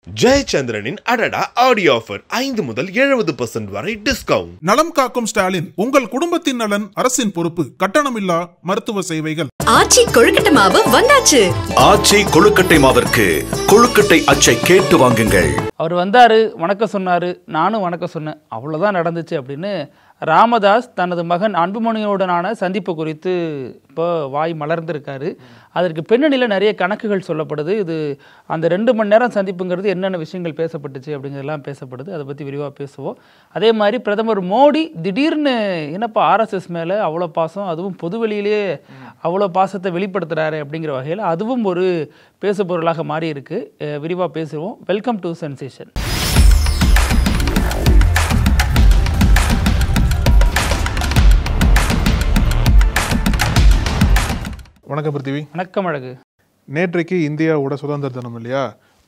ஜெயச்சந்திரனின் அடடா audio offer 5 முதல் 70% வரை டிஸ்கவுண்ட். நலம் காக்கும் ஸ்டாலின், உங்கள் குடும்பத்தின் நலன் அரசின் பொறுப்பு. கட்டணமில்லா மருத்துவ சேவைகள். ஆச்சி கொழுக்கட்டை மாவு வந்தாச்சு. ஆச்சி கொழுக்கட்டை மாவிற்கு கொழுக்கட்டை அச்சை கேட்டு வாங்குங்கள். அவர் வந்தாரு, வணக்கம் சொன்னாரு, நானும் வணக்கம் சொன்னேன், அவ்வளவுதான் நடந்துச்சு அப்படின்னு ராமதாஸ் தனது மகன் அன்புமணியுடனான சந்திப்பு குறித்து இப்போ வாய் மலர்ந்திருக்காரு. அதற்கு பின்னணியில் நிறைய கணக்குகள் சொல்லப்படுது. இது அந்த 2 மணி நேரம் சந்திப்புங்கிறது என்னென்ன விஷயங்கள் பேசப்பட்டுச்சு அப்படிங்கிறதெல்லாம் பேசப்படுது. அதை பற்றி விரிவாக பேசுவோம். அதே மாதிரி பிரதமர் மோடி திடீர்னு என்னப்பா ஆர்எஸ்எஸ் மேலே அவ்வளோ பாசம், அதுவும் பொதுவெளியிலேயே அவ்வளோ பாசத்தை வெளிப்படுத்துகிறாரு அப்படிங்கிற வகையில் அதுவும் ஒரு பேசு பொருளாக மாறி இருக்கு. விரிவாக பேசுவோம். Welcome to sensation. வணக்கம் பிருத்திவி. வணக்கம் அழகு. நேற்றைக்கு இந்தியாவோட சுதந்திர தினம் இல்லையா?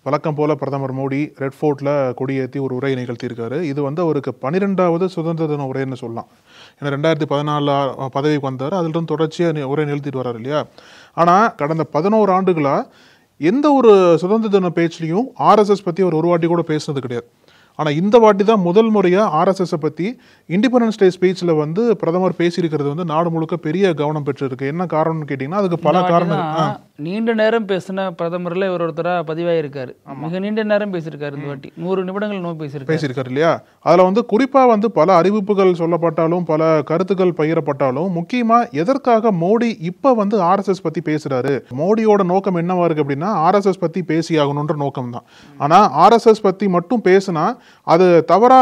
வழக்கம் போல பிரதமர் மோடி ரெட் ஃபோர்ட்ல கொடியேற்றி ஒரு உரை நிகழ்த்தியிருக்காரு. இது அவருக்கு 12வது சுதந்திர தின உரைன்னு சொல்லலாம். ஏன்னா 2014 பதவிக்கு வந்தார், அதிலிருந்து தொடர்ச்சியாக உரை நிகழ்த்திட்டு வர்றாரு இல்லையா? ஆனால் கடந்த 11 ஆண்டுகளாக எந்த ஒரு சுதந்திர தின பேச்சுலையும் ஆர்எஸ்எஸ் பற்றி ஒரு வாட்டி கூட பேசுனது கிடையாது. ஆனால் இந்த வாட்டி தான் முதல் முறையாக ஆர்எஸ்எஸை பற்றி இண்டிபெண்டன்ஸ் டே ஸ்பீச்சில் பிரதமர் பேசியிருக்கிறது நாடு முழுக்க பெரிய கவனம் பெற்றிருக்கு. என்ன காரணம்னு கேட்டிங்கன்னா அதுக்கு பல காரணம். நீண்ட நேரம் பேசின பிரதமர்ல இவர் ஒருத்தராக பதிவாயிருக்காரு. மிக நீண்ட நேரம் பேசியிருக்காரு. இந்த வாட்டி 100 நிமிடங்கள் பேசியிருக்காரு இல்லையா? அதில் குறிப்பாக பல அறிவிப்புகள் சொல்லப்பட்டாலும் பல கருத்துக்கள் பகிரப்பட்டாலும் முக்கியமாக எதற்காக மோடி இப்போ ஆர்எஸ்எஸ் பற்றி பேசுகிறாரு, மோடியோட நோக்கம் என்னவா இருக்குது அப்படின்னா ஆர்எஸ்எஸ் பற்றி பேசியாகணுன்ற நோக்கம் தான். ஆனால் ஆர்எஸ்எஸ் பற்றி மட்டும் பேசினா அது தவறா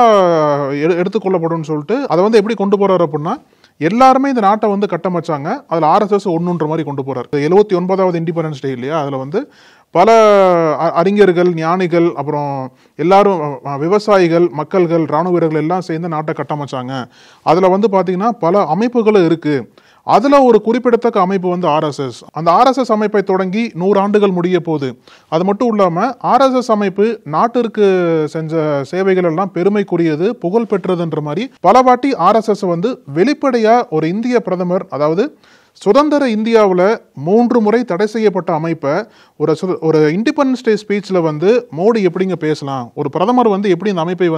எடுத்துக்கொள்ளப்படும் சொல்லிட்டு அதை எப்படி கொண்டு போறாரு அப்படின்னா, எல்லாருமே இந்த நாட்டை கட்டமைச்சாங்க, அதுல ஆர்எஸ்எஸ் ஒண்ணுன்ற மாதிரி கொண்டு போறாரு. 79வது இண்டிபெண்டன்ஸ் டே இல்லையா? அதுல பல அறிஞர்கள், ஞானிகள், அப்புறம் எல்லாரும் விவசாயிகள், மக்கள்கள், ராணுவ வீரர்கள் எல்லாம் சேர்ந்து நாட்டை கட்டமைச்சாங்க. அதுல பாத்தீங்கன்னா பல அமைப்புகளும் இருக்கு. அதுல ஒரு குறிப்பிடத்தக்க அமைப்பு ஆர்எஸ்எஸ். அந்த ஆர்எஸ்எஸ் அமைப்பை தொடங்கி 100 ஆண்டுகள் முடிய போகுது. அது மட்டும் இல்லாம ஆர்எஸ்எஸ் அமைப்பு நாட்டிற்கு செஞ்ச சேவைகள் எல்லாம் பெருமைக்குரியது, புகழ் பெற்றதுன்ற மாதிரி பல வாட்டி ஆர்எஸ்எஸ் வெளிப்படையா ஒரு இந்திய பிரதமர், அதாவது சுதந்திர இந்தியாவில் 3 முறை தடை செய்யப்பட்ட அமைப்பை ஒரு இண்டிபெண்டன்ஸ் டே ஸ்பீச்சில் மோடி எப்படிங்க பேசலாம், ஒரு பிரதமர் எப்படி இந்த அமைப்பை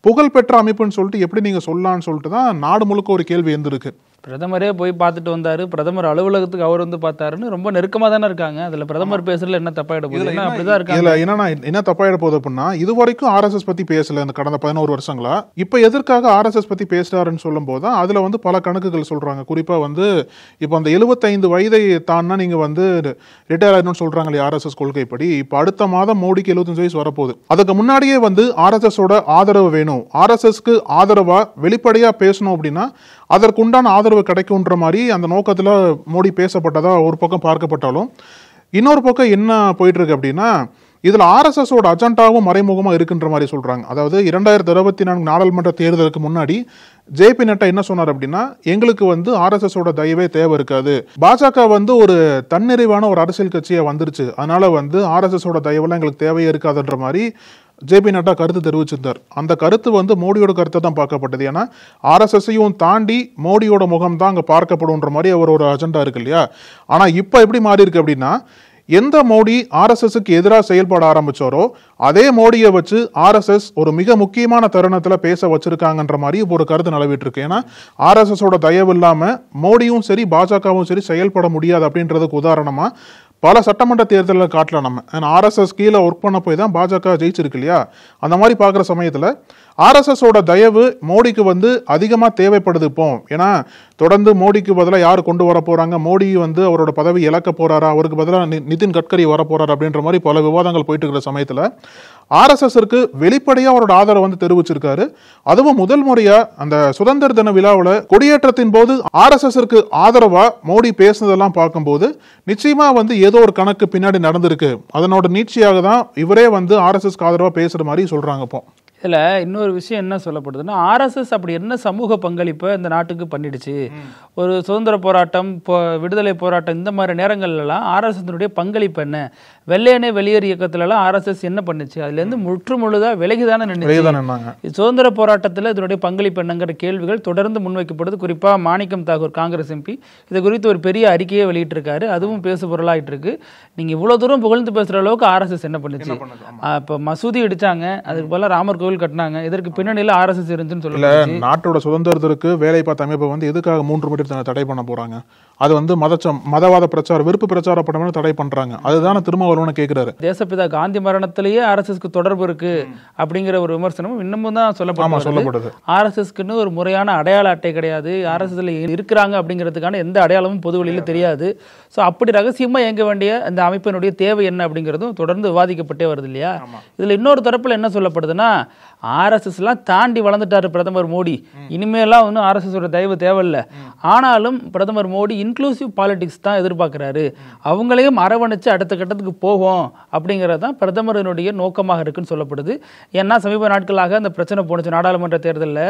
புகழ் பெற்ற அமைப்புன்னு சொல்லிட்டு எப்படி நீங்கள் சொல்லலான்னு சொல்லிட்டு தான் நாடு முழுக்க ஒரு கேள்வி இருந்திருக்கு. பிரதமரே போய் பார்த்துட்டு வந்தாரு, பிரதமர் அலுவலகத்துக்கு அவர் பார்த்தாருன்னு ரொம்ப நெருக்கமாக தானே இருக்காங்க. அதில் பிரதமர் பேசுறதுல என்ன தப்பாயிட போகுது? அப்படிதான் இருக்காங்க. என்னன்னா என்ன தப்பாயிட போகுது அப்படின்னா, இது வரைக்கும் ஆர்எஸ்எஸ் பத்தி பேசல இந்த கடந்த 11 வருஷங்களா. இப்போ எதற்காக ஆர்எஸ்எஸ் பத்தி பேசுறாருன்னு சொல்லும் போது தான் அதுல பல கணக்குகள் சொல்றாங்க. குறிப்பா இப்போ அந்த 75 வயதை தாண்டா நீங்க ரிட்டையர் ஆயிடணும்னு சொல்றாங்க இல்லையா ஆர்எஸ்எஸ் கொள்கைப்படி. இப்போ அடுத்த மாதம் மோடிக்கு 75 வயசு வரப்போகுது. அதுக்கு முன்னாடியே ஆர்எஸ்எஸோட ஆதரவு வேணும், ஆர்எஸ்எஸ்க்கு ஆதரவா வெளிப்படையா பேசணும் அப்படின்னா அதற்குண்டான ஆதரவு கிடைக்கும்ன்ற மாதிரி அந்த நோக்கத்துல மோடி பேசப்பட்டதா ஒரு பக்கம் பார்க்கப்பட்டாலும், இன்னொரு பக்கம் என்ன போயிட்டு இருக்கு அப்படின்னா, இதுல ஆர்எஸ்எஸோட அஜெண்டாவும் மறைமுகமா இருக்குன்ற மாதிரி சொல்றாங்க. அதாவது 2024 நாடாளுமன்ற தேர்தலுக்கு முன்னாடி ஜேபி நட்டா என்ன சொன்னார் அப்படின்னா, எங்களுக்கு ஆர்எஸ்எஸோட தயவே தேவை இருக்காது, பாஜக ஒரு தன்னிறைவான ஒரு அரசியல் கட்சியா வந்துருச்சு, அதனால ஆர்எஸ்எஸோட தயவெல்லாம் எங்களுக்கு தேவையே இருக்காதுன்ற மாதிரி ஜேபி நட்டா கருத்து தெரிவிச்சிருந்தார். அந்த கருத்து மோடியோட கருத்தை தான் பார்க்கப்பட்டது. ஏன்னா ஆர்எஸ்எஸையும் தாண்டி மோடியோட முகம் தான் அங்கே பார்க்கப்படும்ன்ற மாதிரி ஒரு அஜெண்டா இருக்கு இல்லையா? ஆனா இப்போ எப்படி மாறி இருக்கு அப்படின்னா, எந்த மோடி ஆர்எஸ்எஸ்க்கு எதிராக செயல்பட ஆரம்பிச்சாரோ அதே மோடியை வச்சு ஆர்எஸ்எஸ் ஒரு மிக முக்கியமான தருணத்துல பேச வச்சிருக்காங்கன்ற மாதிரி ஒரு கருத்து நிலவிட்டு இருக்கு. ஏன்னா ஆர்எஸ்எஸோட தயவு இல்லாம மோடியும் சரி பாஜகவும் சரி செயல்பட முடியாது அப்படின்றதுக்கு உதாரணமா பல சட்டமன்ற தேர்தலில் காட்டலாம் நம்ம. ஏன்னா ஆர்எஸ்எஸ் கீழே ஒர்க் பண்ண போய் தான் பாஜக ஜெயிச்சிருக்கு இல்லையா? அந்த மாதிரி பார்க்குற சமயத்தில் ஆர்எஸ்எஸோட தயவு மோடிக்கு அதிகமாக தேவைப்படுது இப்போ. ஏன்னா தொடர்ந்து மோடிக்கு பதிலாக யார் கொண்டு வர போகிறாங்க, மோடி அவரோட பதவி இழக்க போகிறாரா, அவருக்கு பதிலாக நிதின் கட்கரி வர போகிறாரா அப்படின்ற மாதிரி பல விவாதங்கள் போயிட்டு இருக்கிற சமயத்தில் ஆர்எஸ்எஸ்க்கு வெளிப்படையாக அவரோட ஆதரவு தெரிவிச்சிருக்காரு. அதுவும் முதல் முறையாக அந்த சுதந்திர தின விழாவில் கொடியேற்றத்தின் போது ஆர்எஸ்எஸ்க்கு ஆதரவாக மோடி பேசுனதெல்லாம் பார்க்கும்போது நிச்சயமா ஏதோ ஒரு கணக்கு பின்னாடி நடந்திருக்கு. அதனோட நீட்சியாக தான் இவரே ஆர்எஸ்எஸ்க்கு ஆதரவாக பேசுகிற மாதிரி சொல்கிறாங்க இப்போ. இதில் இன்னொரு விஷயம் என்ன சொல்லப்படுதுன்னா, ஆர்எஸ்எஸ் அப்படி என்ன சமூக பங்களிப்பை இந்த நாட்டுக்கு பண்ணிடுச்சு. ஒரு சுதந்திர போராட்டம், விடுதலை போராட்டம், இந்த மாதிரி நேரங்கள்லாம் ஆர்எஸ்எஸ்னுடைய பங்களிப்பு என்ன, வெள்ளையனே வெளியேறு இயக்கத்துலலாம் ஆர்எஸ்எஸ் என்ன பண்ணுச்சு, அதுலேருந்து முற்று முழுதாக விலகிதானே நின்றுச்சு. சுதந்திர போராட்டத்தில் இதனுடைய பங்களிப்பு என்னங்கிற கேள்விகள் தொடர்ந்து முன்வைக்கப்படுது. குறிப்பாக மாணிக்கம் தாகூர் காங்கிரஸ் எம்பி இது குறித்து ஒரு பெரிய அறிக்கையை வெளியிட்டிருக்காரு. அதுவும் பேசு பொருளாயிட்டு இருக்கு. நீங்கள் இவ்வளோ தூரம் புகழ்ந்து பேசுகிற அளவுக்கு ஆர்எஸ்எஸ் என்ன பண்ணுச்சு? இப்போ மசூதி அடிச்சாங்க, அதுக்கு போல ராமர் கோவில் கட்டினாங்க, இதற்கு பின்னணியில் ஆர்எஸ்எஸ் இருந்துச்சுன்னு சொல்லல. நாட்டோட சுதந்திரத்திற்கு வேலை பார்த்த அமைப்பை வந்து எதுக்காக 3 மீட்டர் தடை பண்ண போறாங்க? அது வந்து மதவாத பிரச்சாரம், விருப்பு பிரச்சார படம் தடை பண்றாங்க. அதுதான திருமாவளவன் கேட்கிறாரு. தேசப்பிதா காந்தி மரணத்திலேயே ஆர்எஸ்எஸ்க்கு தொடர்பு இருக்கு அப்படிங்கிற ஒரு விமர்சனமும் இன்னமும் தான் சொல்லப்படுது. ஆர்எஸ்எஸ்க்குன்னு ஒரு முறையான அடையாள அட்டை கிடையாது. ஆர்எஸ்எஸ்ல இருக்கிறாங்க அப்படிங்கிறதுக்கான எந்த அடையாளமும் பொது வெளியில தெரியாது. ஸோ அப்படி ரகசியமா இயங்க வேண்டிய அந்த அமைப்பினுடைய தேவை என்ன அப்படிங்கிறதும் தொடர்ந்து விவாதிக்கப்பட்டே வருது இல்லையா? இதுல இன்னொரு தரப்புல என்ன சொல்லப்படுதுன்னா, ஆர்எஸ்எஸ்லாம் தாண்டி வளர்ந்துட்டாரு பிரதமர் மோடி, இனிமேலாம் ஒன்றும் ஆர்எஸ்எஸோட தயவு தேவையில்லை. ஆனாலும் பிரதமர் மோடி இன்க்ளூசிவ் பாலிடிக்ஸ் தான் எதிர்பார்க்கிறாரு, அவங்களையும் அரவணைச்சு அடுத்த கட்டத்துக்கு போகும் அப்படிங்கிறது தான் பிரதமரினுடைய நோக்கமாக இருக்குன்னு சொல்லப்படுது. ஏன்னா சமீப நாட்களாக அந்த பிரச்சனை போனுச்சு. நாடாளுமன்ற தேர்தலில்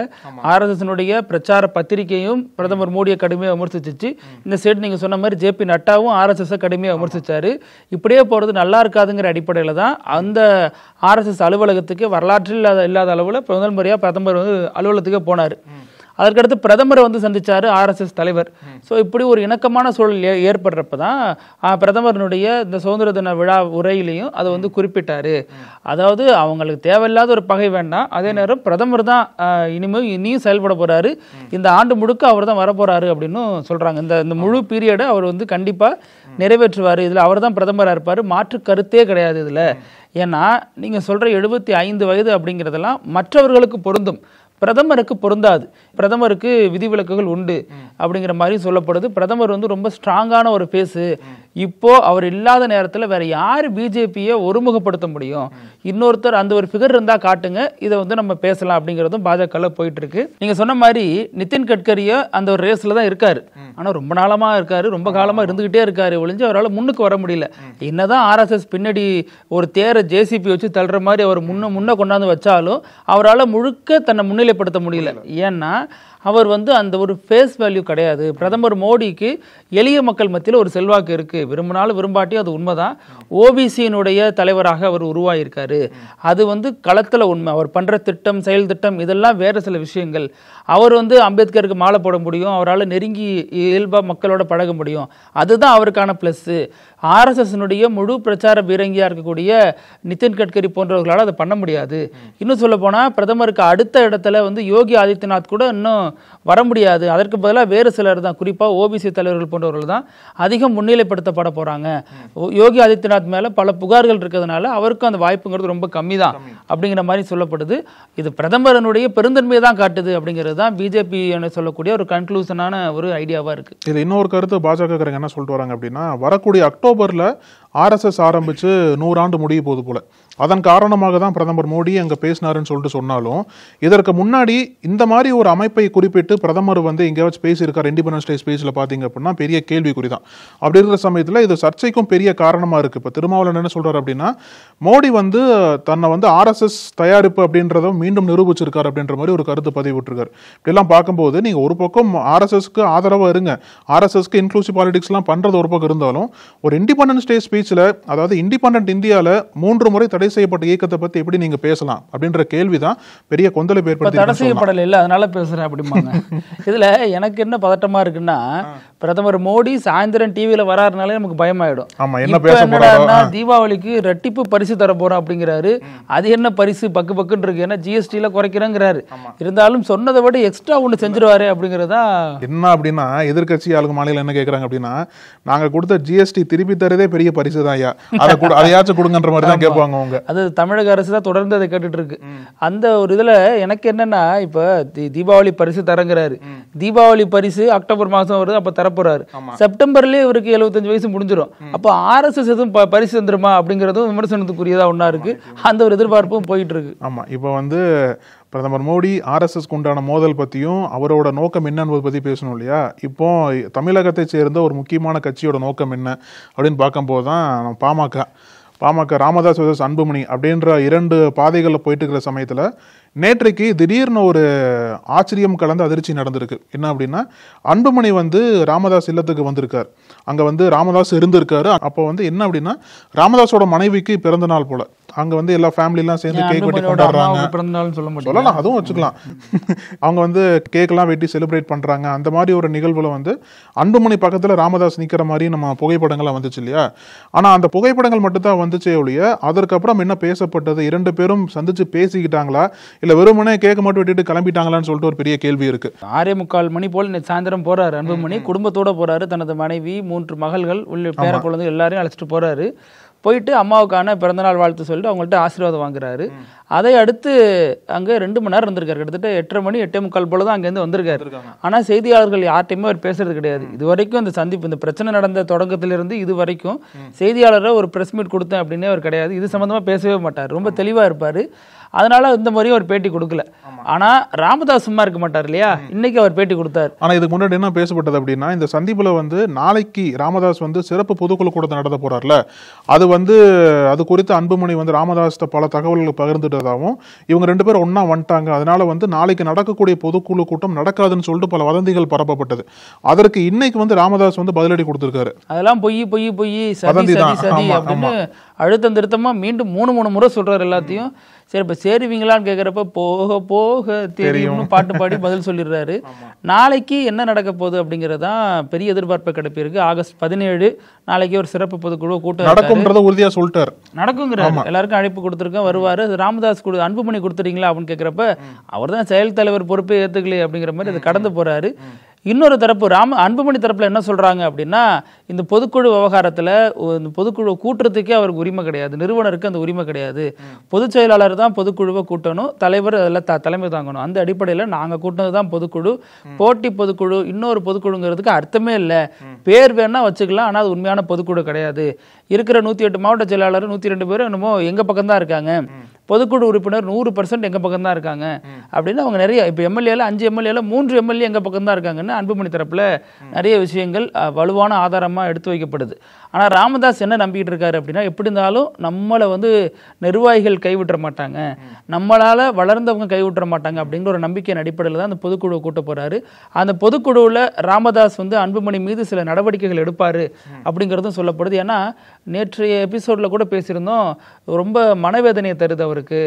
ஆர்எஸ்எஸ்னுடைய பிரச்சார பத்திரிகையும் பிரதமர் மோடியை கடுமையாக விமர்சிச்சிச்சு. இந்த சைடு நீங்க சொன்ன மாதிரி ஜேபி நட்டாவும் ஆர்எஸ்எஸ் கடுமையாக விமர்சிச்சாரு. இப்படியே போறது நல்லா இருக்காதுங்கிற அடிப்படையில் தான் அந்த ஆர்எஸ்எஸ் அலுவலகத்துக்கு வரலாற்றில் இல்லாத அளவில் முதல் முறையாக பிரதமர் வந்து அலுவலகத்துக்கே போனார். அதற்கடுத்து பிரதமரை வந்து சந்திச்சாரு ஆர்எஸ்எஸ் தலைவர். ஸோ இப்படி ஒரு இணக்கமான சூழல் ஏற்படுறப்ப தான் பிரதமருடைய இந்த சுதந்திர தின விழா உரையிலையும் அதை வந்து குறிப்பிட்டாரு. அதாவது அவங்களுக்கு தேவையில்லாத ஒரு பகை வேண்டாம், அதே நேரம் பிரதமர் தான் இனியும் செயல்பட போறாரு, இந்த ஆண்டு முழுக்க அவர் தான் வரப்போறாரு அப்படின்னு சொல்றாங்க. இந்த முழு பீரியடை அவர் வந்து கண்டிப்பா நிறைவேற்றுவார், இதுல அவர் தான் பிரதமராக இருப்பார், மாற்று கருத்தே கிடையாது இதுல. ஏன்னா நீங்க சொல்ற 75 வயது அப்படிங்கிறதெல்லாம் மற்றவர்களுக்கு பொருந்தும், பிரதமருக்கு பொருந்தாது. பிரதமருக்கு விதிவிலக்குகள் உண்டு அப்படிங்கிற மாதிரி சொல்லப்படுது. பிரதமர் வந்து ரொம்ப ஸ்ட்ராங்கான ஒரு பேசு. இப்போ அவர் இல்லாத நேரத்தில் வேற யார் பிஜேபியை ஒருமுகப்படுத்த முடியும்? இன்னொருத்தர் அந்த ஒரு ஃபிகர் இருந்தா காட்டுங்க, இதை வந்து நம்ம பேசலாம் அப்படிங்கிறதும் பாஜக போயிட்டு இருக்கு. நீங்க சொன்ன மாதிரி நிதின் கட்கரிய அந்த ஒரு ரேஸ்ல தான் இருக்காரு. ஆனா ரொம்ப நாளமா இருக்காரு, ரொம்ப காலமா இருந்துகிட்டே இருக்காரு, ஒழிஞ்சு அவரால் முன்னுக்கு வர முடியல. என்னதான் ஆர்எஸ்எஸ் பின்னாடி ஒரு தேர ஜேசிபி வச்சு தள்ளுற மாதிரி அவர் முன்ன கொண்டாந்து வச்சாலும் அவரால் முழுக்க தன்னை முன்னிலைப்படுத்த முடியல. ஏன்னா அவர் வந்து அந்த ஒரு ஃபேஸ் வேல்யூ கிடையாது. பிரதமர் மோடிக்கு எளிய மக்கள் மத்தியில் ஒரு செல்வாக்கு இருக்கு, விரும்பினாலும் விரும்பாட்டியும் அது உண்மைதான். ஓபிசியினுடைய தலைவராக அவர் உருவாகியிருக்காரு, அது வந்து களத்தில் உண்மை. அவர் பண்ற திட்டம், செயல் திட்டம், இதெல்லாம் வேற சில விஷயங்கள். அவர் வந்து அம்பேத்கருக்கு மாலை போட முடியும், அவரால் நெருங்கி இயல்பா மக்களோட பழக முடியும், அதுதான் அவருக்கான பிளஸ். ஆர்எஸ்எஸ்னுடைய முழு பிரச்சார பீரங்கியா இருக்கக்கூடிய நிதின் கட்கரி போன்றவர்களால் அதை பண்ண முடியாது. இன்னும் சொல்ல போனா பிரதமருக்கு அடுத்த இடத்துல வந்து யோகி ஆதித்யநாத் கூட இன்னும் வர முடியாது. அதற்கு பதிலாக வேறு சிலர் தான், குறிப்பாக ஓபிசி தலைவர்கள் போன்றவர்கள் தான் அதிகம் முன்னிலைப்படுத்தப்பட போறாங்க. யோகி ஆதித்யநாத் மேல பல புகார்கள் இருக்கிறதுனால அவருக்கும் அந்த வாய்ப்புங்கிறது ரொம்ப கம்மி தான் அப்படிங்கிற மாதிரி சொல்லப்படுது. இது பிரதமரனுடைய பெருந்தன்மையை தான் காட்டுது அப்படிங்கிறது தான் பிஜேபி சொல்லக்கூடிய ஒரு கன்க்ளூஷனான ஒரு ஐடியாவா இருக்கு. இது இன்னொரு கருத்து பாஜக என்ன சொல்லிட்டு வராங்க அப்படின்னா, வரக்கூடிய அக்டோபர்ல ஆர்எஸ்எஸ் ஆரம்பிச்சு 100 ஆண்டு முடிய போது போல, அதன் காரணமாக தான் பிரதமர் மோடி அங்க பேசினாருன்னு சொல்லிட்டு சொன்னாலும், இதற்கு முன்னாடி இந்த மாதிரி ஒரு அமைப்பை குறிப்பிட்டு பிரதமர் வந்து எங்கேயாச்சும் பேசியிருக்காரு இண்டிபெண்டன்ஸ் டே ஸ்பீச்ல பாத்தீங்க அப்படின்னா பெரிய கேள்விக்குறி தான். அப்படி இருக்கிற சமயத்துல இது சர்ச்சைக்கும் பெரிய காரணமா இருக்கு. இப்ப திருமாவளவன் என்ன சொல்றாரு அப்படின்னா, மோடி வந்து தன்னை வந்து ஆர்எஸ்எஸ் தயாரிப்பு அப்படின்றத மீண்டும் நிரூபிச்சிருக்காரு அப்படின்ற மாதிரி ஒரு கருத்து பதிவிட்டிருக்காரு. இப்படிலாம் பார்க்கும்போது நீங்க ஒரு பக்கம் ஆர்எஸ்எஸ்க்கு ஆதரவா இருங்க, ஆர்எஸ்எஸ்க்கு இன்க்ளூசிவ் பாலிடிக்ஸ் எல்லாம் பண்றது ஒரு பக்கம் இருந்தாலும், ஒரு இண்டிபெண்டன்ஸ் டே ஸ்பீச்ல, அதாவது இண்டிபெண்டன்ட் இந்தியால 3 முறை தடை செய்யப்பட்ட இயக்கத்தை பத்தி எப்படி நீங்க பேசலாம் அப்படின்ற கேள்விதான் பெரிய கொந்தளை ஏற்படுத்தி. தடை செய்யப்படல இல்ல, அதனால பேசுறேன் அப்படிம்பாங்க. இதுல எனக்கு என்ன பதட்டமா இருக்குன்னா, பிரதமர் மோடி சாயந்தரம் டிவியில வராருனாலே நமக்கு பயமாயிடும். என்னடா தீபாவளிக்கு ரெட்டிப்பு பரிசு தர போறோம் அப்படிங்கிறாரு. அது என்ன பரிசு பக்கு பக்குன்னு இருக்கு, ஏன்னா ஜிஎஸ்டில குறைக்கிறேங்கிறாரு. இருந்தாலும் சொன்னதை விட எக்ஸ்ட்ரா ஒண்ணு செஞ்சிருவாரு அப்படிங்கறதா என்ன அப்படின்னா, எதிர்கட்சி ஆளுங்க மாநிலம் என்ன கேட்கறாங்க அப்படின்னா, நாங்க கொடுத்த ஜிஎஸ்டி திருப்பி தரதே பெரிய பரிசு தான், அதையாச்சும் கொடுங்கன்ற மாதிரி தான் கேட்பாங்க அவங்க. அது தமிழக அரசு தான் தொடர்ந்து அதை கேட்டுட்டு இருக்கு. அந்த ஒரு இதுல எனக்கு என்னன்னா, இப்ப தீபாவளி பரிசு தரங்கிறாரு, தீபாவளி பரிசு அக்டோபர் மாசம் வருது, அப்ப தரப்போறாரு. செப்டம்பர்லயே இவருக்கு 75 வயசு முடிஞ்சிடும். அப்ப ஆர்எஸ்எஸ் எதுவும் பரிசு தந்துருமா அப்படிங்கறதும் விமர்சனத்துக்குரியதா ஒன்னா இருக்கு. அந்த ஒரு எதிர்பார்ப்பும் போயிட்டு இருக்கு. ஆமா, இப்ப வந்து பிரதமர் மோடி ஆர்எஸ்எஸ் உண்டான மோதல் பத்தியும் அவரோட நோக்கம் என்னன்னு பத்தி பேசணும் இல்லையா? இப்போ தமிழகத்தை சேர்ந்த ஒரு முக்கியமான கட்சியோட நோக்கம் என்ன அப்படின்னு பார்க்கும்போது தான் பாமக பாமக ராமதாஸ் vs அன்புமணி அப்படின்ற 2 பாதைகளில் போயிட்டு இருக்கிற சமயத்தில் நேற்றைக்கு திடீர்னு ஒரு ஆச்சரியம் கலந்து அதிர்ச்சி நடந்திருக்கு. என்ன அப்படின்னா, அன்புமணி வந்து ராமதாஸ் இல்லத்துக்கு வந்திருக்கார். அங்கே வந்து ராமதாஸ் இருந்திருக்காரு. அப்போ வந்து என்ன அப்படின்னா, ராமதாஸோட மனைவிக்கு பிறந்த நாள் போல. அங்கே வந்து எல்லா ஃபேமிலிலாம் சேர்ந்து கேக் வெட்டி கொண்டாடுறாங்க. சொல்லலாம், அதுவும் வச்சுக்கலாம். அவங்க வந்து கேக்கெல்லாம் வெட்டி செலிப்ரேட் பண்ணுறாங்க. அந்த மாதிரி ஒரு நிகழ்வுல வந்து அன்புமணி பக்கத்தில் ராமதாஸ் நிற்கிற மாதிரி நம்ம புகைப்படங்கள்லாம் வந்துச்சு இல்லையா? ஆனால் அந்த புகைப்படங்கள் மட்டும் தான் வந்துச்சே ஒழிய அதற்கப்புறம் என்ன பேசப்பட்டது, 2 பேரும் சந்திச்சு பேசிக்கிட்டாங்களா இல்ல வெறுமனே கேட்க மட்டும் விட்டுட்டு கிளம்பிட்டாங்களான்னு சொல்லிட்டு ஒரு பெரிய கேள்வி இருக்கு. 6:45 மணி போல் சாயந்தரம் போறாரு அன்புமணி. குடும்பத்தோட போறாரு. தனது மனைவி, 3 மகள்கள், பேர குழந்தை எல்லாரையும் அழைச்சிட்டு போறாரு. போயிட்டு அம்மாவுக்கான பிறந்தநாள் வாழ்த்து சொல்லிட்டு அவங்கள்ட்ட ஆசீர்வாதம் வாங்குறாரு. அதை அடுத்து அங்கே 2 மணி நேரம் இருந்திருக்காரு. கிட்டத்தட்ட 8:30 மணி 8:45 போல தான் அங்கேருந்து வந்திருக்காரு. ஆனால் செய்தியாளர்கள் யார்ட்டையுமே அவர் பேசுறது கிடையாது. இது வரைக்கும் இந்த சந்திப்பு, இந்த பிரச்சனை நடந்த தொடக்கத்திலிருந்து இது வரைக்கும் செய்தியாளரை ஒரு பிரஸ் மீட் கொடுத்தேன் அப்படின்னே அவர் கிடையாது. இது சம்பந்தமா பேசவே மாட்டார். ரொம்ப தெளிவா இருப்பாரு. அதனால இந்த மாதிரியும் அவர் பேட்டி கொடுக்கல. ஆனா ராமதாஸ் சும்மா இருக்க மாட்டார் இல்லையா? இன்னைக்கு அவர் பேட்டி கொடுத்தார். ஆனா இதுக்கு முன்னாடி என்ன பேசப்பட்டது அப்படின்னா, இந்த சந்திப்புல வந்து நாளைக்கு ராமதாஸ் வந்து சிறப்பு பொதுக்குழு கூட்டத்தை நடத்த போறார்ல, அது வந்து அது குறித்து அன்புமணி வந்து ராமதாஸ் பல தகவல்கள் பகிர்ந்துட்டதாகவும், இவங்க 2 பேரும் ஒன்னா வந்துட்டாங்க, அதனால வந்து நாளைக்கு நடக்கக்கூடிய பொதுக்குழு கூட்டம் நடக்காதுன்னு சொல்லிட்டு பல வதந்திகள் பரப்பப்பட்டது. அதற்கு இன்னைக்கு வந்து ராமதாஸ் வந்து பதிலடி கொடுத்திருக்காரு. அதெல்லாம் பொய் பொய் பொய், சதி சதி சதி அப்படின்னு அழுத்தம் திருத்தமா மீண்டும் 3 முறை சொல்றாரு எல்லாத்தையும். சரி, இப்ப சேருவீங்களான்னு கேட்கிறப்ப போக போக தெரியும்னு பாட்டு பாடி பதில் சொல்லிடுறாரு. நாளைக்கு என்ன நடக்க போகுது அப்படிங்கறதான் பெரிய எதிர்பார்ப்பு கிடைப்பிருக்கு. ஆகஸ்ட் 17 நாளைக்கு ஒரு சிறப்பு பொதுக்குழு கூட்டம் நடக்கும்ன்றத உறுதியா சொல்லிட்டாரு. நடக்குங்கிறாரு. எல்லாருக்கும் அழைப்பு கொடுத்துருக்கேன், வருவாரு. ராமதாஸ் அன்புமணி கொடுத்துறீங்களா அப்படின்னு கேட்கிறப்ப அவர் தான் செயல் தலைவர் பொறுப்பே ஏத்துக்கலையே அப்படிங்கிற மாதிரி அது கடந்து போறாரு. இன்னொரு தரப்பு அன்புமணி தரப்புல என்ன சொல்றாங்க அப்படின்னா, இந்த பொதுக்குழு விவகாரத்துல இந்த பொதுக்குழு கூட்டுறதுக்கே அவருக்கு உரிமை கிடையாது, நிறுவனருக்கு அந்த உரிமை கிடையாது. பொதுச் செயலாளர் தான் பொதுக்குழுவை கூட்டணும், தலைவர் அதில் தலைமை தாங்கணும். அந்த அடிப்படையில் நாங்க கூட்டினது தான் பொதுக்குழு. போட்டி பொதுக்குழு இன்னொரு பொதுக்குழுங்கிறதுக்கு அர்த்தமே இல்லை. பேர் வேணா வச்சுக்கலாம், ஆனால் அது உண்மையான பொதுக்குழு கிடையாது. இருக்கிற 108 மாவட்ட செயலாளர் 102 பேரும் என்னமோ எங்க பக்கம் தான் இருக்காங்க, பொதுக்குழு உறுப்பினர் 100% எங்க பக்கம் தான் இருக்காங்க அப்படின்னு அவங்க நிறைய, இப்போ எம்எல்ஏல 5 எம்எல்ஏல 3 எம்எல்ஏ எங்க பக்கம் தான் இருக்காங்கன்னு அன்புமணி தரப்புல நிறைய விஷயங்கள் வலுவான ஆதாரமா எடுத்து வைக்கப்படுது. ஆனா ராமதாஸ் என்ன நம்பிக்கிட்டு இருக்காரு அப்படின்னா, எப்படி இருந்தாலும் நம்மளை வந்து நிர்வாகிகள் கைவிட்டுற மாட்டாங்க, நம்மளால வளர்ந்தவங்க கைவிட்டுற மாட்டாங்க அப்படிங்கிற ஒரு நம்பிக்கையின் அடிப்படையில் தான் அந்த பொதுக்குழுவை கூட்ட போறாரு. அந்த பொதுக்குழுவில் ராமதாஸ் வந்து அன்புமணி மீது சில நடவடிக்கைகள் எடுப்பாரு அப்படிங்கிறதும் சொல்லப்படுது. ஏன்னா நேற்றைய எபிசோட்ல கூட பேசியிருந்தோம், ரொம்ப மனவேதனையை தருது அவருக்கு.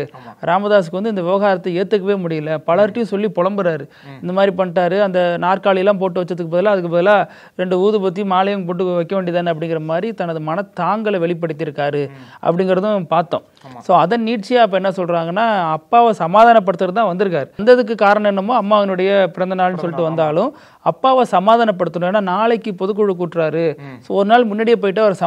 ராமதாஸுக்கு வந்து இந்த விவகாரத்தை ஏத்துக்கவே முடியல, பலர்ட்டையும் சொல்லி புலம்புறாரு. இந்த மாதிரி பண்ணிட்டாரு, அந்த நாற்காலியெல்லாம் போட்டு வச்சதுக்கு பதிலாக அதுக்கு பதிலாக 2 ஊதுபத்தி மாலையும் போட்டு வைக்க வேண்டியதானே அப்படிங்கிற மாதிரி தனது மனத்தாங்கலை வெளிப்படுத்தியிருக்காரு அப்படிங்கிறதும் பார்த்தோம். ஸோ அதன் நீட்சியாக இப்போ என்ன சொல்றாங்கன்னா, அப்பாவை சமாதானப்படுத்துறது தான் வந்திருக்காரு. வந்ததுக்கு காரணம் என்னமோ அம்மாவினுடைய பிறந்த நாள்னு சொல்லிட்டு வந்தாலும் அப்பாவை சமாதானப்படுத்தணும். ஏன்னா நாளைக்கு பொதுக்குழு கூட்டுறாரு, ஸோ ஒரு நாள் முன்னாடியே போயிட்டு அவர்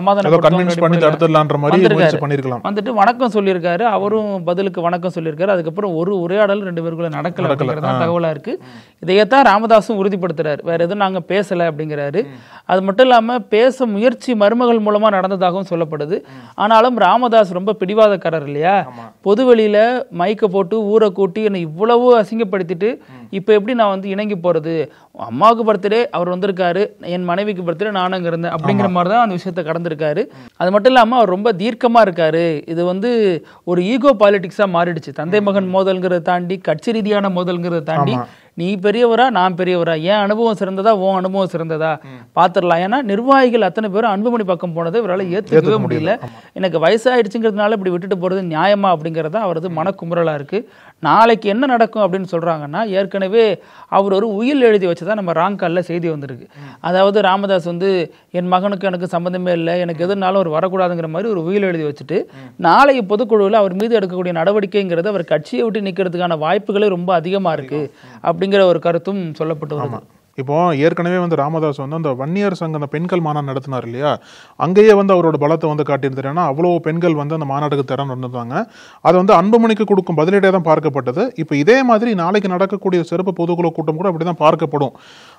வந்துட்டு வணக்கம் சொல்லியிருக்காரு. அவரும் பதிலுக்கு வணக்கம் சொல்லியிருக்காரு. அதுக்கப்புறம் ஒரு உரையாடல் 2 பேருக்குள்ள நடக்கல அப்படிங்கிறதா தகவலா இருக்கு. இதையத்தான் ராமதாஸும் உறுதிப்படுத்துறாரு, வேற எதுவும் நாங்க பேசல அப்படிங்கிறாரு. அது மட்டும் இல்லாம பேச முயற்சி மருமகள் மூலமா நடந்ததாகவும் சொல்லப்படுது. ஆனாலும் ராமதாஸ் ரொம்ப பிடிவாதக்காரர் இல்லையா? பொதுவெளியில மைக்க போட்டு ஊரை கூட்டி என்னை இவ்வளவு அசிங்கப்படுத்திட்டு இப்ப எப்படி நான் வந்து இணங்கி போறது? அம்மாவுக்கு பர்த்டே அவர் வந்திருக்காரு, என் மனைவிக்கு பர்த்டே நானும் அங்க இருந்தேன் அப்படிங்கிற மாதிரி தான் அந்த விஷயத்தை கடந்திருக்காரு. அது மட்டும் இல்லாம அவர் ரொம்ப தீர்க்கமா இருக்காரு. இது வந்து ஒரு ஈகோ பாலிடிக்ஸா மாறிடுச்சு. தந்தை மகன் மோதல்ங்கிறத தாண்டி, கட்சி ரீதியான மோதல்ங்கிறத தாண்டி, நீ பெரியவரா நான் பெரியவரா, என் அனுபவம் சிறந்ததா உன் அனுபவம் சிறந்ததா பாத்துடலாம். ஏன்னா நிர்வாகிகள் அத்தனை பேரும் அன்புமணி பக்கம் போனதை இவரால் ஏற்றுக்கவே முடியல. எனக்கு வயசாயிடுச்சுங்கிறதுனால இப்படி விட்டுட்டு போறது நியாயமா அப்படிங்கிறதா அவரது மனக்குமுறலா இருக்கு. நாளைக்கு என்ன நடக்கும் அப்படின்னு சொல்றாங்கன்னா, ஏற்கனவே அவர் ஒரு உயில் எழுதி வச்சுதான் நம்ம ராங் கால்ல செய்தி வந்திருக்கு. அதாவது ராமதாஸ் வந்து என் மகனுக்கு எனக்கு சம்பந்தமே இல்லை, எனக்கு எதுனாலும் அவர் வரக்கூடாதுங்கிற மாதிரி ஒரு உயில் எழுதி வச்சுட்டு நாளைக்கு பொதுக்குழுவில் அவர் மீது எடுக்கக்கூடிய நடவடிக்கைங்கிறது அவர் கட்சியை விட்டு நிற்கிறதுக்கான வாய்ப்புகளே ரொம்ப அதிகமா இருக்கு அப்படிங்கிற ஒரு கருத்தும் சொல்லப்பட்டு வருது. இப்போ ஏற்கனவே வந்து ராமதாஸ் வந்து அந்த வன்னியர் சங்க அந்த பெண்கள் மாநாடு நடத்தினார் இல்லையா, அங்கேயே வந்து அவரோட பலத்தை வந்து காட்டியிருந்தாரு. ஏன்னா அவ்வளோ பெண்கள் வந்து அந்த மாநாட்டுக்கு திறன் நடந்தாங்க. அது வந்து அன்புமணிக்கு கொடுக்கும் பதிலீடே தான் பார்க்கப்பட்டது. இப்போ இதே மாதிரி நாளைக்கு நடக்கக்கூடிய சிறப்பு பொதுக்குழு கூட்டம் கூட அப்படிதான் பார்க்கப்படும்.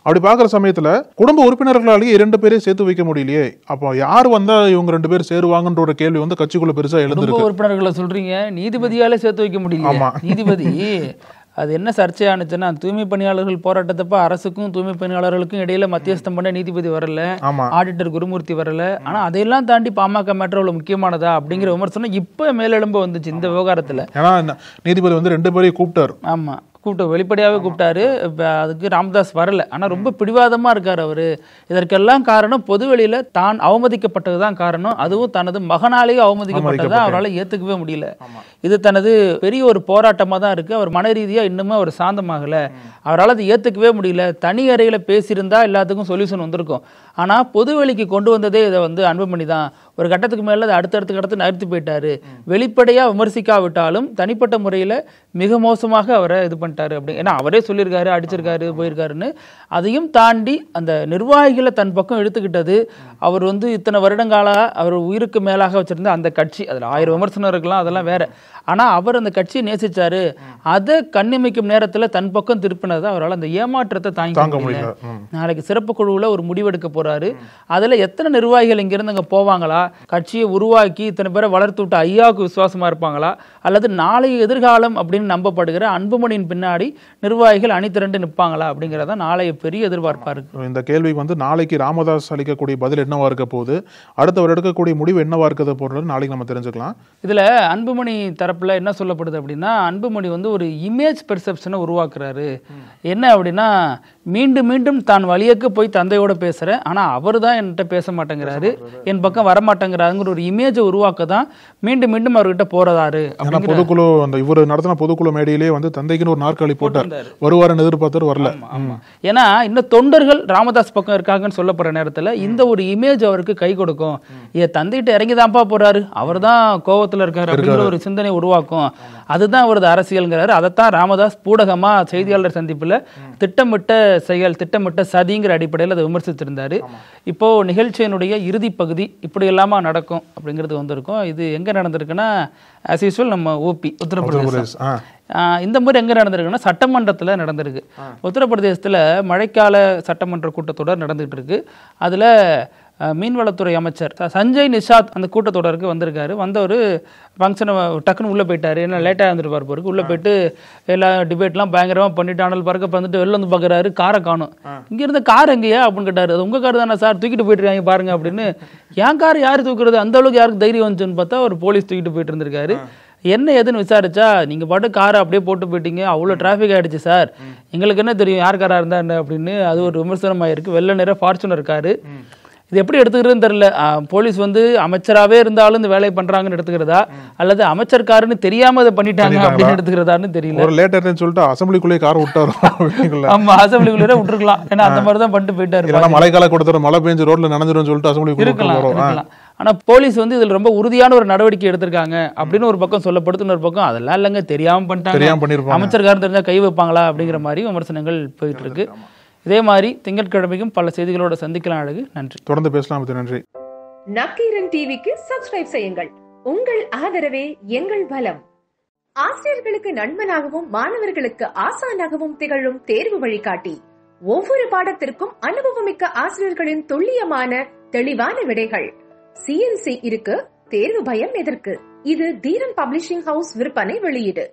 அப்படி பார்க்குற சமயத்தில் குடும்ப உறுப்பினர்களாலேயே 2 பேரையும் சேர்த்து வைக்க முடியலையே, அப்போ யார் வந்தா இவங்க 2 பேர் சேருவாங்கன்ற ஒரு கேள்வி வந்து கட்சிக்குள்ள பெருசா எழுந்திருக்கு. உறுப்பினர்களை சொல்றீங்க, நீதிபதியாலே சேர்த்து வைக்க முடியல. நீதிபதி அது என்ன சர்ச்சையானுச்சுன்னா, தூய்மை பணியாளர்கள் போராட்டத்தப்ப அரசுக்கும் தூய்மை பணியாளர்களுக்கும் இடையில மத்தியஸ்தம் பண்ண நீதிபதி வரல, ஆடிட்டர் குருமூர்த்தி வரல. ஆனா அதையெல்லாம் தாண்டி பாமக மேட்டர் அவ்வளவு முக்கியமானதா அப்படிங்கிற விமர்சனம் இப்ப மேலெழும்ப வந்துச்சு இந்த விவகாரத்துல. நீதிபதி வந்து 2 பேரையும் கூப்பிட்டாரு. ஆமா, கூப்பிட்டு வெளிப்படையாகவே கூப்பிட்டாரு. அதுக்கு ராமதாஸ் வரல. ஆனால் ரொம்ப பிடிவாதமாக இருக்கார் அவர். இதற்கெல்லாம் காரணம் பொதுவெளியில் தான் அவமதிக்கப்பட்டது தான் காரணம். அதுவும் தனது மகனாலேயே அவமதிக்கப்பட்டதான் அவரால் ஏற்றுக்கவே முடியல. இது தனது பெரிய ஒரு போராட்டமாக தான் இருக்குது. அவர் மன ரீதியாக இன்னுமே அவர் சாந்தமாகலை. அவரால் அது ஏற்றுக்கவே முடியல. தனி அறையில் பேசியிருந்தா எல்லாத்துக்கும் சொல்யூஷன் வந்திருக்கும். ஆனால் பொதுவெளிக்கு கொண்டு வந்ததே இதை வந்து அன்புமணி தான். ஒரு கட்டத்துக்கு மேலே அதை அடுத்தடுத்து கடத்து நகர்த்தி போயிட்டாரு. வெளிப்படையாக விமர்சிக்காவிட்டாலும் தனிப்பட்ட முறையில் மிக மோசமாக அவரை இது பண்ணிட்டாரு. அப்படி ஏன்னா அவரே சொல்லியிருக்காரு, அடிச்சிருக்காரு, போயிருக்காருன்னு. அதையும் தாண்டி அந்த நிர்வாகிகளை தன் பக்கம் எடுத்துக்கிட்டது. அவர் வந்து இத்தனை வருடங்களாக அவர் உயிருக்கு மேலாக வச்சிருந்த அந்த கட்சி, அதில் 1000 விமர்சனம் இருக்கலாம், அதெல்லாம் வேற. ஆனால் அவர் அந்த கட்சியை நேசிச்சாரு. அதை கண்ணிமைக்கும் நேரத்தில் தன் பக்கம் திருப்பினதை அவரால் அந்த ஏமாற்றத்தை தாங்க முடியல. நாளைக்கு சிறப்பு குழுவில் ஒரு முடிவெடுக்க போறாரு. அதில் எத்தனை நிர்வாகிகள் இங்கிருந்து அங்கே போவாங்களா, கட்சியை உருவாக்கி இத்தனை பேரை வளர்த்து விட்ட ஐயாவுக்கு விசுவாசமா இருப்பாங்களா, அல்லது நாளைய எதிர்காலம் அப்படின்னு நம்பப்படுகிற அன்புமணியின் பின்னாடி நிர்வாகிகள் அணி திரண்டு நிற்பாங்களா அப்படிங்கிறத நாளைய பெரிய எதிர்பார்ப்பா இருக்கு. இந்த கேள்விக்கு வந்து நாளைக்கு ராமதாஸ் அளிக்கக்கூடிய பதில் என்னவா இருக்க போகுது, அடுத்தவர் எடுக்கக்கூடிய முடிவு என்னவா இருக்கிறது போன்றது நாளைக்கு நம்ம தெரிஞ்சுக்கலாம். இதுல அன்புமணி தரப்புல என்ன சொல்லப்படுது அப்படின்னா, அன்புமணி வந்து ஒரு இமேஜ் பெர்செப்ஷனை உருவாக்குறாரு. என்ன அப்படின்னா, மீண்டும் மீண்டும் தான் வழியக்கு போய் தந்தையோட பேசுறேன், ஆனா அவர் தான் என்கிட்ட பேச மாட்டேங்கிறாரு, என் பக்கம் வரமாட்டேங்கிறாருங்கிற ஒரு இமேஜை உருவாக்க தான் மீண்டும் மீண்டும் அவர்கிட்ட போறாரு. பொதுக்குழு அந்த இவர் நடத்தின பொதுக்குழு மேடையிலே வந்து தந்தைக்குன்னு ஒரு நாற்காலி போட்டார். வருவாருன்னு எதிர்பார்த்தாரு, வரல. ஏன்னா இன்னும் தொண்டர்கள் ராமதாஸ் பக்கம் இருக்காங்கன்னு சொல்லப்படுற நேரத்துல இந்த ஒரு இமேஜ் அவருக்கு கை கொடுக்கும். தந்தைகிட்ட இறங்கிதான்ப்பா போறாரு, அவர் தான் கோவத்துல இருக்காரு அப்படிங்கிற ஒரு சிந்தனை உருவாக்கும். அதுதான் அவரது அரசியல்ங்கிறாரு. அதைத்தான் ராமதாஸ் பூடகமா செய்தியாளர் சந்திப்புல திட்டமிட்ட செயல், திட்டமிட்ட சதிங்கிற அடிப்படையில் அதை விமர்சித்திருந்தாரு. இப்போ நிகழ்ச்சியினுடைய இறுதி பகுதி இப்படி எல்லாமா நடக்கும் அப்படிங்கிறது வந்திருக்கும். இது எங்க நடந்திருக்குன்னா, ஆஸ் யூஸ்வல் நம்ம ஊபி உத்தரப்பிரதேசம். இந்த முறை எங்க நடந்திருக்குன்னா சட்டமன்றத்தில் நடந்திருக்கு. உத்தரப்பிரதேசத்தில் மழைக்கால சட்டமன்ற கூட்டத்தொடர் நடந்துகிட்டு இருக்கு. அதுல மீன்வளத்துறை அமைச்சர் சஞ்சய் நிஷாத் அந்த கூட்டத்தொடருக்கு வந்திருக்காரு. வந்தவர் ஃபங்க்ஷனை டக்குன்னு உள்ளே போயிட்டாரு. ஏன்னா லேட்டாக இருந்துருப்பார் போருக்கு. உள்ளே போயிட்டு எல்லா டிபேட்லாம் பயங்கரமாக பண்ணிட்டு ஆனல் பறக்க வந்துட்டு வெளில வந்து பார்க்குறாரு, காரை காணும். இங்கேருந்து கார் எங்கேயா அப்படின்னு கேட்டார். அது உங்கள் கார் தானே சார், தூக்கிட்டு போயிட்டுருக்காங்க பாருங்க அப்படின்னு. என் கார் யார் தூக்குறது, அந்த அளவுக்கு யாருக்கு தைரியம் வந்துச்சுன்னு பார்த்தா ஒரு போலீஸ் தூக்கிட்டு போயிட்டு இருந்திருக்காரு. என்ன ஏதுன்னு விசாரிச்சா, நீங்கள் பாட்டு காரை அப்படியே போட்டு போயிட்டீங்க, அவ்வளோ டிராஃபிக் ஆகிடுச்சு சார், எங்களுக்கு என்ன தெரியும் யார் காராக இருந்தா என்ன அப்படின்னு. அது ஒரு விமர்சனமாக இருக்குது. வெள்ளை நிற ஃபார்ச்சுனர் காரு. இது எப்படி எடுத்துக்கிறதுன்னு தெரியல. போலீஸ் வந்து அமைச்சராகவே இருந்தாலும் இந்த வேலையை பண்றாங்கன்னு எடுத்துக்கிறதா, அல்லது அமைச்சர்காருன்னு தெரியாம அதை பண்ணிட்டாங்க அப்படின்னு எடுத்துக்கிறதான்னு தெரியல. ஒரு லேட்டர்னு சொல்லிட்டு அசம்பிளிக்குள்ளே கார் விட்டாரு. ஆமா, அசம்பிளிக்குள்ளே விட்டுருக்கலாம். ஏன்னா அந்த மாதிரி தான் பண்ணிட்டு போயிட்டாரு. மழைக்கால கொடுத்துரு, மழை பெஞ்சு ரோட்ல நனைஞ்சிரும் சொல்லிட்டு அசம்பிளிக்குள்ள இருக்கலாம். ஆனா போலீஸ் வந்து இதுல ரொம்ப உறுதியான ஒரு நடவடிக்கை எடுத்திருக்காங்க அப்படின்னு ஒரு பக்கம் சொல்லப்படுது. இன்னொரு பக்கம் அதெல்லாம் இல்லைங்க, தெரியாம பண்ணிட்டாங்க, அமைச்சர்காரன் தெரிஞ்சா கை வைப்பாங்களா அப்படிங்கிற மாதிரி விமர்சனங்கள் போயிட்டு இருக்கு. இதே மாதிரி திங்கட்கிழமைக்கும் பல செய்திகளோட சந்திக்கலாம். அழகு, நன்றி. தொடர்ந்து பேசலாம். நன்றி. நக்கீரன் டிவிக்கு சப்ஸ்கிரைப் செய்யுங்கள். உங்கள் ஆதரவே எங்கள் பலம். ஆசிரியர்களுக்கு நண்பனாகவும் மாணவர்களுக்கு ஆசானாகவும் திகழும் தேர்வு வழிகாட்டி. ஒவ்வொரு பாடத்திற்கும் அனுபவமிக்க ஆசிரியர்களின் துல்லியமான தெளிவான விடைகள். CNC இருக்கு, தேர்வு பயம் எதற்கு? இது தீரன் பப்ளிஷிங் ஹவுஸ் விற்பனை வெளியீடு.